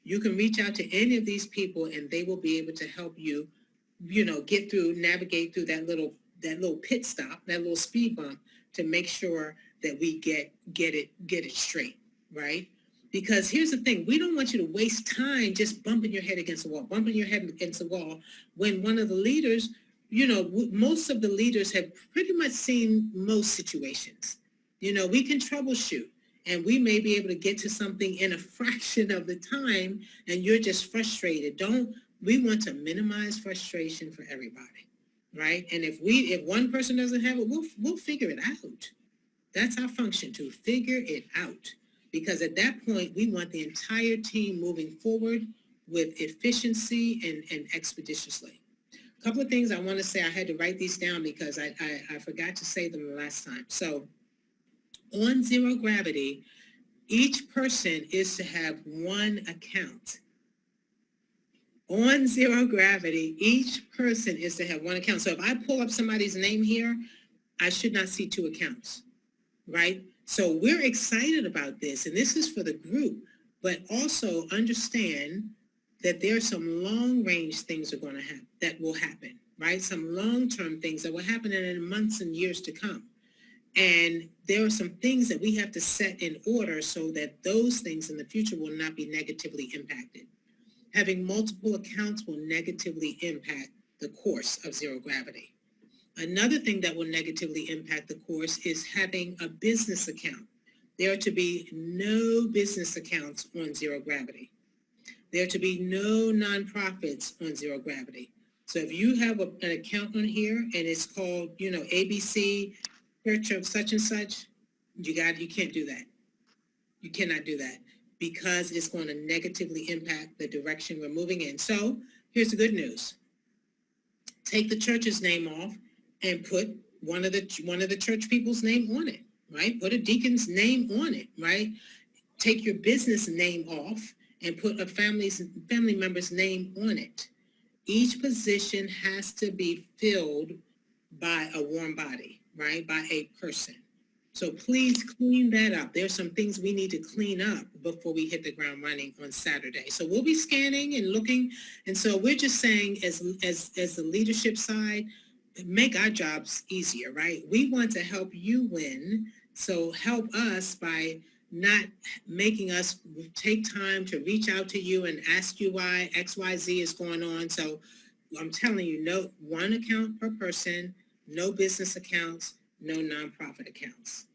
S1: You can reach out to any of these people and they will be able to help you, navigate through that little pit stop, that little speed bump to make sure that we get it straight, right? Because here's the thing, we don't want you to waste time just bumping your head against the wall, when one of the leaders, most of the leaders have pretty much seen most situations. We can troubleshoot and we may be able to get to something in a fraction of the time and you're just frustrated. We want to minimize frustration for everybody, right? And if one person doesn't have it, we'll figure it out. That's our function, to figure it out. Because at that point, we want the entire team moving forward with efficiency and expeditiously. A couple of things I want to say, I had to write these down because I forgot to say them the last time. So on Zero Gravity, each person is to have 1 account. On Zero Gravity, each person is to have 1 account. So if I pull up somebody's name here, I should not see 2 accounts, right? So we're excited about this, and this is for the group, but also understand that there are some long-range things that will happen, right? Some long-term things that will happen in months and years to come. And there are some things that we have to set in order so that those things in the future will not be negatively impacted. Having multiple accounts will negatively impact the course of Zero Gravity. Another thing that will negatively impact the course is having a business account. There are to be no business accounts on Zero Gravity. There are to be no nonprofits on Zero Gravity. So if you have an account on here and it's called, ABC Church of such and such, you can't do that. You cannot do that because it's going to negatively impact the direction we're moving in. So here's the good news. Take the church's name off and put one of the church people's name on it, right? Put a deacon's name on it, right? Take your business name off and put a family member's name on it. Each position has to be filled by a warm body, right? By a person. So please clean that up. There's some things we need to clean up before we hit the ground running on Saturday. So we'll be scanning and looking. And so we're just saying as the leadership side, make our jobs easier, right? We want to help you win. So help us by not making us take time to reach out to you and ask you why XYZ is going on. So I'm telling you, no 1 account per person, no business accounts, no nonprofit accounts.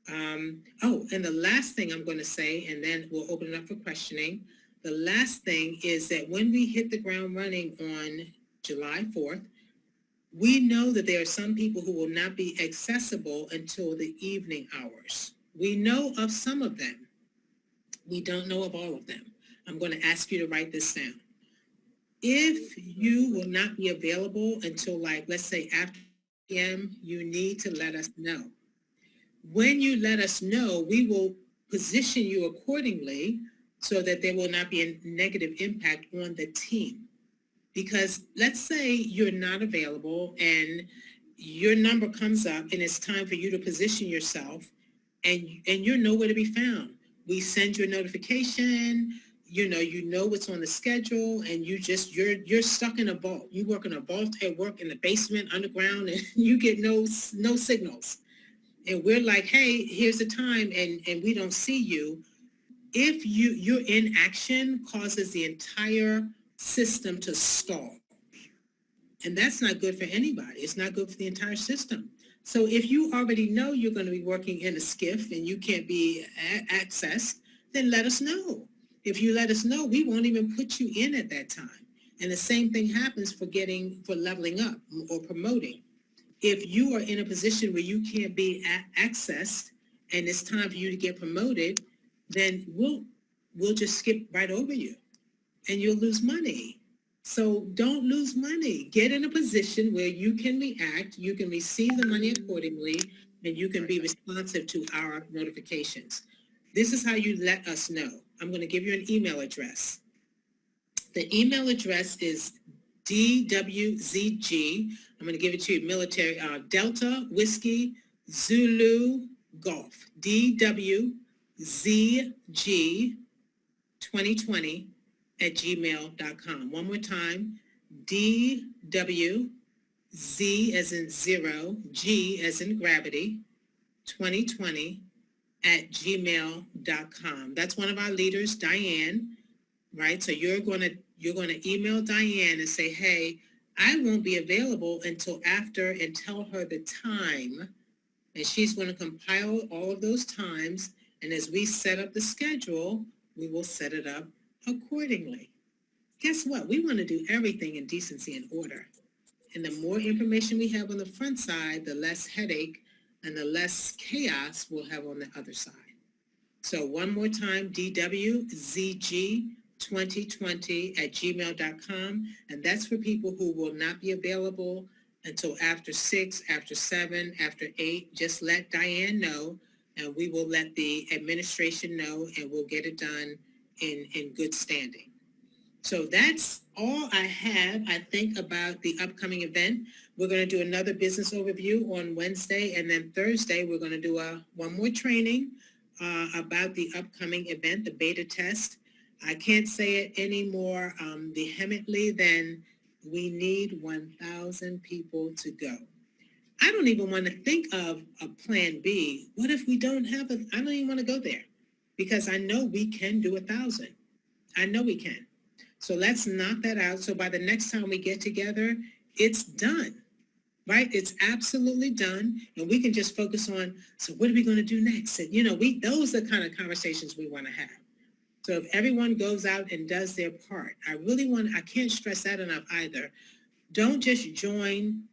S1: And the last thing I'm going to say, and then we'll open it up for questioning. The last thing is that when we hit the ground running on July 4th, we know that there are some people who will not be accessible until the evening hours. We know of some of them. We don't know of all of them. I'm going to ask you to write this down. If you will not be available until like, let's say after p.m., you need to let us know. When you let us know, we will position you accordingly so that there will not be a negative impact on the team. Because let's say you're not available and your number comes up and it's time for you to position yourself and you're nowhere to be found. We send you a notification, you know what's on the schedule, and you're stuck in a vault. You work in a vault at work in the basement underground and you get no signals. And we're like, hey, here's the time, and we don't see you. If your inaction causes the entire system to stall. And that's not good for anybody. It's not good for the entire system. So if you already know you're going to be working in a skiff and you can't be accessed, then let us know. If you let us know, we won't even put you in at that time. And the same thing happens for leveling up or promoting. If you are in a position where you can't be accessed and it's time for you to get promoted, then we'll just skip right over you and you'll lose money. So don't lose money. Get in a position where you can react, you can receive the money accordingly, and you can be responsive to our notifications. This is how you let us know. I'm going to give you an email address. The email address is DWZG. I'm going to give it to you military, Delta Whiskey Zulu Golf, DWZG 2020 at gmail.com. One more time, DWZ as in zero, G as in gravity, 2020 at gmail.com. That's one of our leaders, Diane, right? So you're going to email Diane and say, hey, I won't be available until after, and tell her the time. And she's going to compile all of those times. And as we set up the schedule, we will set it up accordingly. Guess what? We want to do everything in decency and order. And the more information we have on the front side, the less headache and the less chaos we'll have on the other side. So one more time, DWZG2020 at gmail.com. And that's for people who will not be available until after 6, after 7, after 8. Just let Diane know, and we will let the administration know, and we'll get it done in good standing. So that's all I have, I think, about the upcoming event. We're going to do another business overview on Wednesday, and then Thursday we're going to do one more training about the upcoming event, the beta test. I can't say it any more vehemently than we need 1,000 people to go. I don't even want to think of a plan B. What if we don't have I don't even want to go there, because I know we can do 1,000. I know we can. So let's knock that out. So by the next time we get together, it's done, right? It's absolutely done. And we can just focus on, so what are we going to do next? And, those are the kind of conversations we want to have. So if everyone goes out and does their part, I can't stress that enough either. Don't just join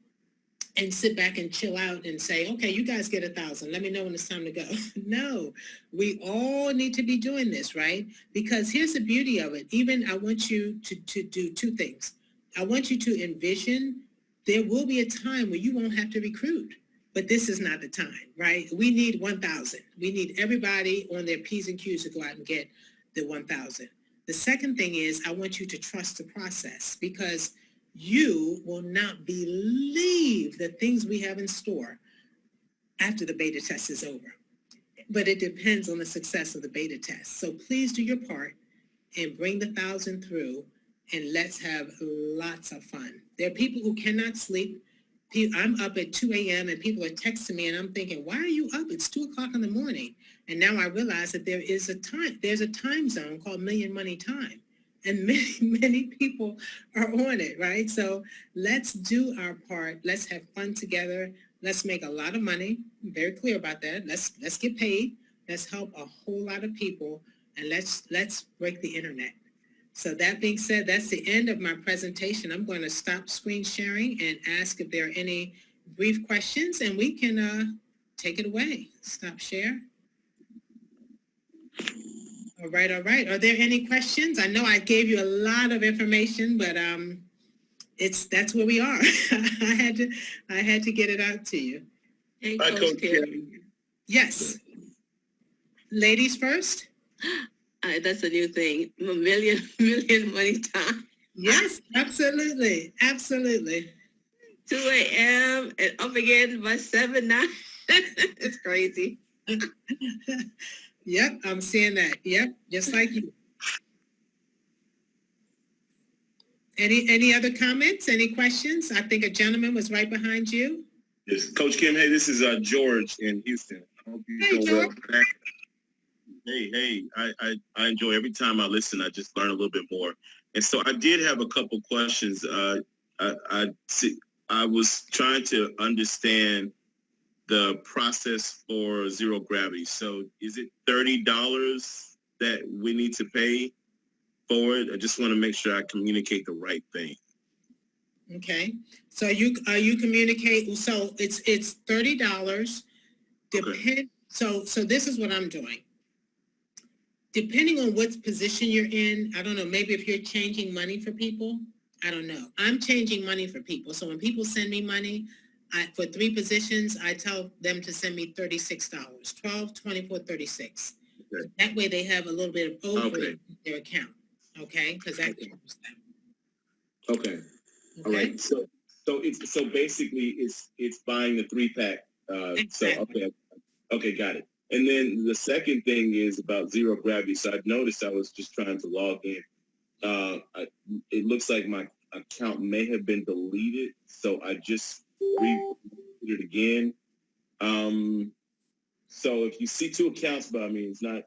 S1: and sit back and chill out and say, okay, you guys get 1,000. Let me know when it's time to go. No, we all need to be doing this, right? Because here's the beauty of it. Even I want you to do two things. I want you to envision there will be a time where you won't have to recruit, but this is not the time, right? We need 1,000. We need everybody on their P's and Q's to go out and get the 1,000. The second thing is I want you to trust the process, because you will not believe the things we have in store after the beta test is over. But it depends on the success of the beta test. So please do your part and bring the 1,000 through, and let's have lots of fun. There are people who cannot sleep. I'm up at 2 a.m. and people are texting me and I'm thinking, why are you up? It's 2 o'clock in the morning. And now I realize that there's a time zone called Million Money Time. And many, many people are on it, right? So let's do our part. Let's have fun together. Let's make a lot of money. I'm very clear about that. Let's get paid. Let's help a whole lot of people. And let's break the internet. So that being said, that's the end of my presentation. I'm going to stop screen sharing and ask if there are any brief questions, and we can take it away. Stop share. All right, all right. Are there any questions? I know I gave you a lot of information, but that's where we are. I had to get it out to you.
S3: Hey,
S2: Hi,
S3: Coach
S2: Coach
S3: Kim.
S2: Kim.
S1: Yes. Ladies first?
S3: That's a new thing. Million money time.
S1: Yes, absolutely. Absolutely.
S3: 2 a.m. and up again by 7, 9. It's crazy.
S1: Yep, I'm seeing that. Yep, just like you. Any other comments? Any questions? I think a gentleman was right behind you.
S4: Yes, Coach Kim. Hey, this is George in Houston. I hope you
S1: Hey,
S4: doing
S1: George.
S4: well. Hey, I enjoy every time I listen. I just learn a little bit more. And so I did have a couple questions. I was trying to understand the process for zero gravity. So is it $30 that we need to pay for it? I just want to make sure I communicate the right thing.
S1: Okay, so you communicate, so it's $30. So this is what I'm doing. Depending on what position you're in, I don't know, maybe if you're changing money for people, I don't know. I'm changing money for people. So when people send me money, for 3 positions, I tell them to send me $36, 12, 24, 36.
S4: Okay.
S1: That way they have a little bit of overage
S4: Okay.
S1: in their account, okay? Because that covers them.
S4: Okay. All
S1: Okay?
S4: right. So basically it's buying the 3-pack.
S1: Exactly.
S4: Okay, got it. And then the second thing is about zero gravity. So I've noticed I was just trying to log in. It looks like my account may have been deleted, so I just rebooted it again. So if you see 2 accounts, but I mean it's not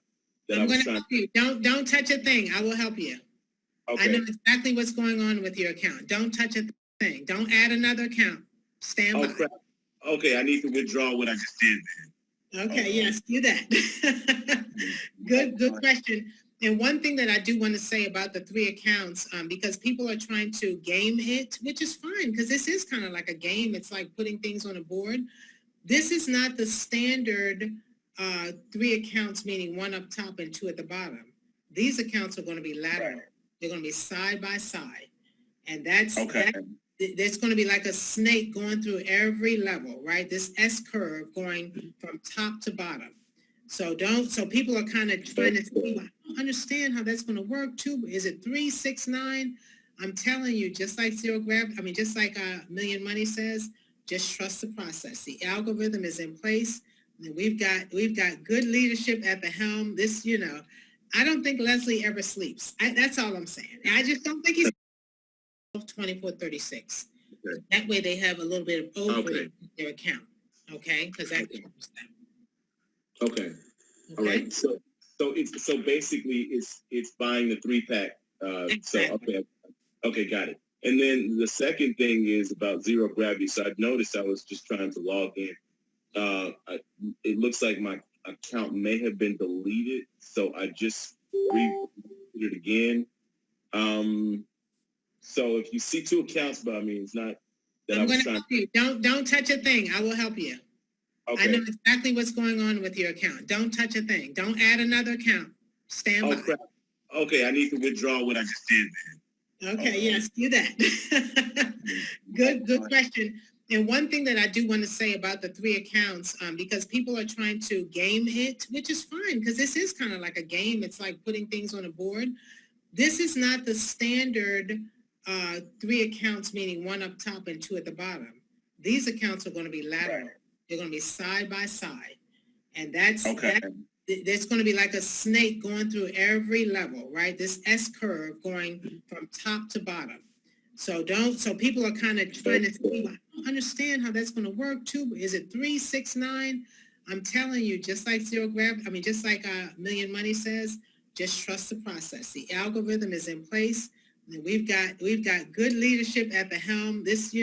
S4: that
S1: I'm
S4: I was
S1: going to
S4: trying.
S1: help you. Don't touch a thing. I will help you. I know
S4: Okay.
S1: exactly what's going on with your account. Don't touch a thing. Don't add another account. Stand
S4: Oh
S1: by.
S4: crap. Okay, I need to withdraw what I just did.
S1: Okay, yes, do that. Good question. And one thing that I do want to say about the 3 accounts, because people are trying to game it, which is fine, because this is kind of like a game. It's like putting things on a board. This is not the standard 3 accounts, meaning 1 up top and 2 at the bottom. These accounts are going to be lateral. They're going to be side by side. And that's there's going to be like a snake going through every level, right? This S curve going from top to bottom. So people are kind of trying to see, I don't understand how that's going to work too. Is it 3, 6, 9? I'm telling you, just like zero gravity, just like Million Money says, just trust the process. The algorithm is in place. And we've got good leadership at the helm. This, I don't think Leslie ever sleeps. That's all I'm saying. I just don't think he's 2436.
S4: Okay.
S1: That way they have a little bit of overage in their account. Okay, because that covers them.
S4: Okay. All
S1: Okay.
S4: right. So basically it's buying the 3-pack.
S1: Exactly.
S4: Okay, got it. And then the second thing is about zero gravity. So I've noticed I was just trying to log in. It looks like my account may have been deleted, so I just rebooted it again. So if you see 2 accounts, but I mean it's not that
S1: I'm
S4: I was
S1: going to
S4: trying.
S1: help you. Don't touch a thing. I will help you. I know
S4: Okay.
S1: exactly what's going on with your account. Don't touch a thing. Don't add another account. Stand
S4: Oh
S1: by.
S4: crap. Okay, I need to withdraw what I just did.
S1: Okay, yes, do that. Good question. And one thing that I do want to say about the 3 accounts, because people are trying to game it, which is fine, because this is kind of like a game. It's like putting things on a board. This is not the standard 3 accounts, meaning 1 up top and 2 at the bottom. These accounts are going to be lateral. They're going to be side by side. And there's going to be like a snake going through every level, right? This S curve going from top to bottom. So people are kind of trying to see, I don't understand how that's going to work too. Is it 3, 6, 9? I'm telling you, just like zero gravity, just like Million Money says, just trust the process. The algorithm is in place. And we've got good leadership at the helm. This,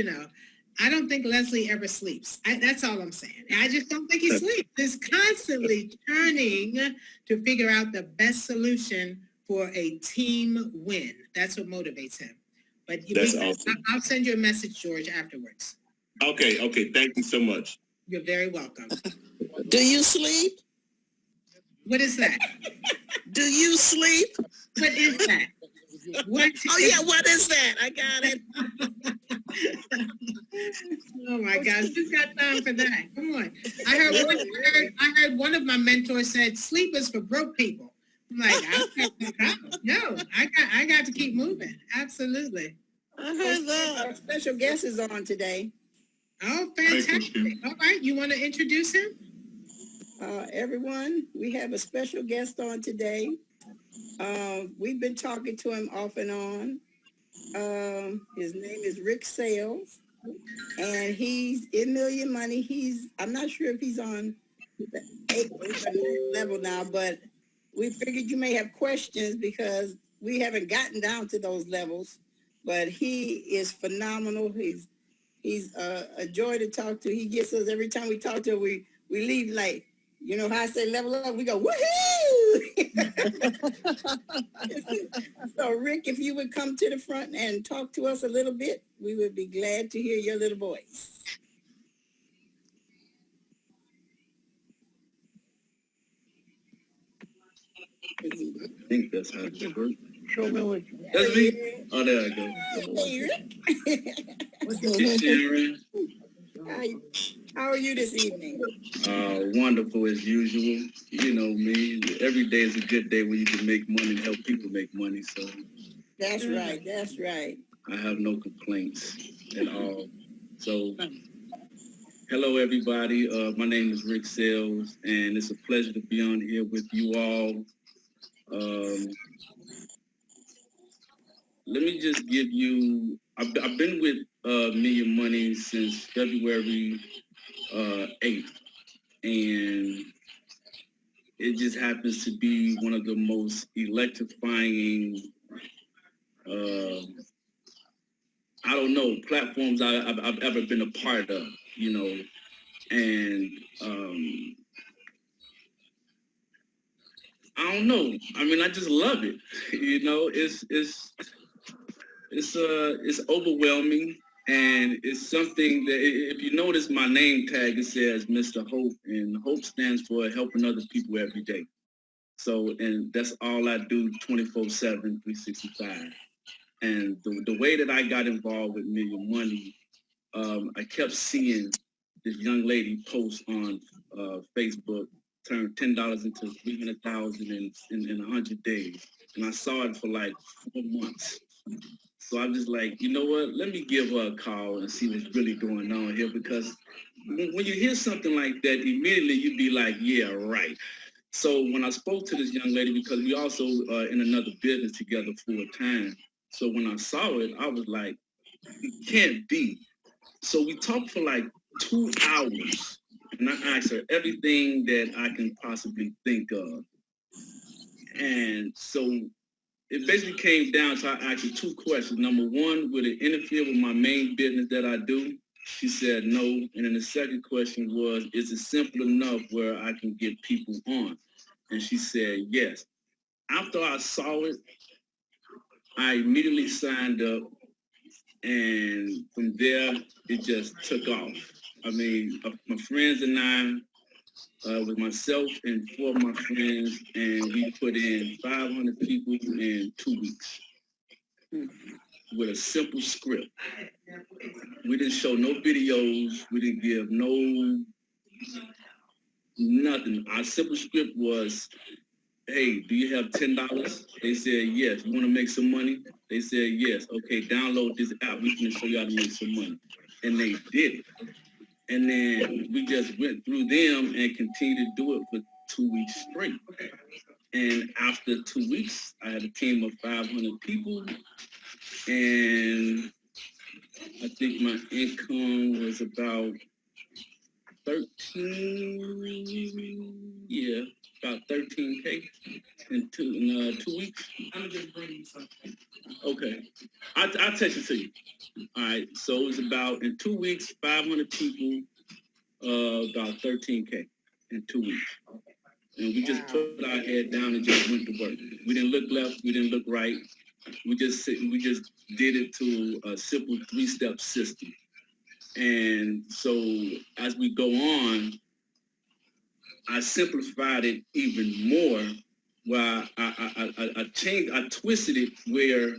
S1: I don't think Leslie ever sleeps. That's all I'm saying. I just don't think he sleeps. He's constantly turning to figure out the best solution for a team win. That's what motivates him. But
S4: That's awesome.
S1: I'll send you a message, George, afterwards.
S4: Okay. Thank you so much.
S1: You're very welcome.
S5: Do you sleep?
S1: What is that?
S5: Do you sleep?
S1: What is that? What?
S5: Oh yeah, what is that? I got it.
S1: Oh my gosh, who's got time for that? Come on. I heard one of my mentors said sleep is for broke people. I'm like, I got to keep moving. Absolutely.
S5: I heard that.
S6: Our special guest is on today.
S1: Oh, fantastic. All right, you want to introduce him?
S6: Everyone, we have a special guest on today. We've been talking to him off and on. His name is Rick Sales, and he's in Million Money. I'm not sure if he's on the 8th or 9th level now, but we figured you may have questions because we haven't gotten down to those levels. But he is phenomenal. He's a joy to talk to. He gets us every time we talk to him. We leave like, you know how I say level up? We go, woohoo! So Rick, if you would come to the front and talk to us a little bit, we would be glad to hear your little voice.
S4: I think that's how it works.
S6: Show me what
S4: That's me. Oh, there I go.
S6: Hey, Rick.
S4: Hey, Sharon.
S6: How are you this evening?
S4: Wonderful as usual. You know me. Every day is a good day when you can make money and help people make money. So
S6: That's right. That's right.
S4: I have no complaints at all. So hello, everybody. My name is Rick Sales, and it's a pleasure to be on here with you all. Let me just give you, I've been with Million Money since February 8th, and it just happens to be one of the most electrifying, I don't know, platforms I've ever been a part of, you know, and I don't know. I mean, I just love it. You know, it's overwhelming, and it's something that if you notice my name tag, it says Mr. Hope, and Hope stands for helping other people every day. So, and that's all I do 24/7, 365. And the way that I got involved with Million Money, I kept seeing this young lady post on Facebook, turn $10 into $300,000 in 100 days. And I saw it for like 4 months. So I'm just like, you know what? Let me give her a call and see what's really going on here, because when you hear something like that, immediately you'd be like, yeah, right. So when I spoke to this young lady, because we also in another business together full time. So when I saw it, I was like, it can't be. So we talked for like 2 hours, and I asked her everything that I can possibly think of. And so it basically came down to, I asked her 2 questions. Number one, would it interfere with my main business that I do? She said no. And then the second question was, is it simple enough where I can get people on? And she said yes. After I saw it, I immediately signed up. And from there, it just took off. I mean, my friends and I, with myself and 4 of my friends, and we put in 500 people in 2 weeks with a simple script. We didn't show no videos. We didn't give nothing. Our simple script was, hey, do you have $10? They said, yes. You want to make some money? They said, yes. Okay, download this app. We can show you how to make some money. And they did it. And then we just went through them and continued to do it for 2 weeks straight. And after 2 weeks, I had a team of 500 people. And I think my income was about 13K in 2 weeks. I'm just bring you something. Okay, I'll text it to you. All right, so it was about, in 2 weeks, 500 people, about 13K in 2 weeks. And we just put our head down and just went to work. We didn't look left, we didn't look right. We just did it to a simple 3-step system. And so as we go on, I simplified it even more
S7: where I changed, I twisted it where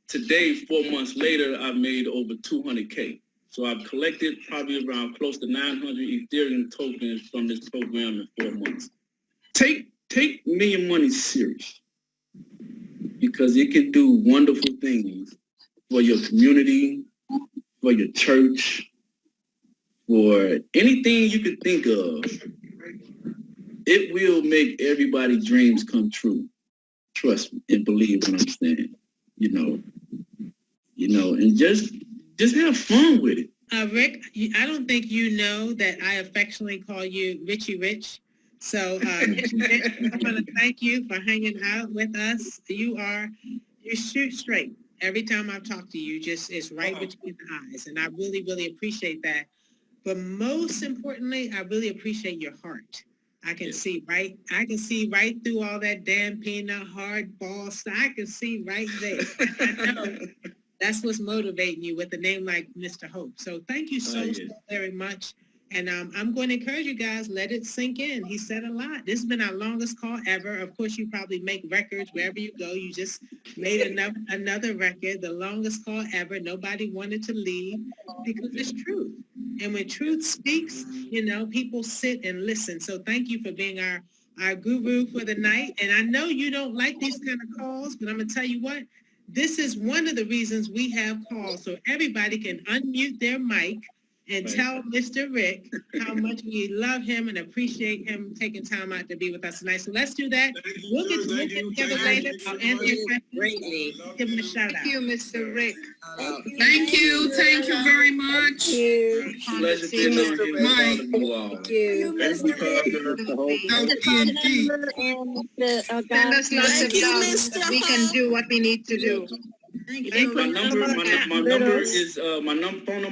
S7: today, 4 months later, I've made over 200K. So I've collected probably around close to 900 Ethereum tokens from this program in 4 months. Take Million Money serious, because it can do wonderful things for your community, for your church, for anything you could think of. It will make everybody's dreams come true. Trust me and believe what I'm saying. You know, and just have fun with it.
S1: Rick, I don't think you know that I affectionately call you Richie Rich. So, Richie Rich, I want to thank you for hanging out with us. You shoot straight. Every time I talk to you, it's right between the eyes. And I really, really appreciate that. But most importantly, I really appreciate your heart. I can see right through all that damn peanut hard ball. I can see right there. I know that's what's motivating you with a name like Mr. Hope. So thank you so very much. And I'm going to encourage you guys, let it sink in. He said a lot. This has been our longest call ever. Of course, you probably make records wherever you go. You just made another record, the longest call ever. Nobody wanted to leave because it's truth. And when truth speaks, people sit and listen. So thank you for being our guru for the night. And I know you don't like these kind of calls, but I'm going to tell you what, this is one of the reasons we have calls, so everybody can unmute their mic and tell Mr. Rick how much we love him and appreciate him taking time out to be with us tonight. So let's do that. We'll get together later. I'll answer your questions.
S3: Greatly.
S1: Give him a shout out.
S3: Thank you, Mr. Rick.
S5: Thank you very much.
S6: Thank you.
S7: Pleasure being on here with all of you all.
S6: Thank you.
S3: Send us lots
S5: Thank
S3: of
S5: you,
S3: love.
S5: Mr.
S3: We can do what we need to do.
S5: Thank
S7: My
S5: you.
S7: number is phone number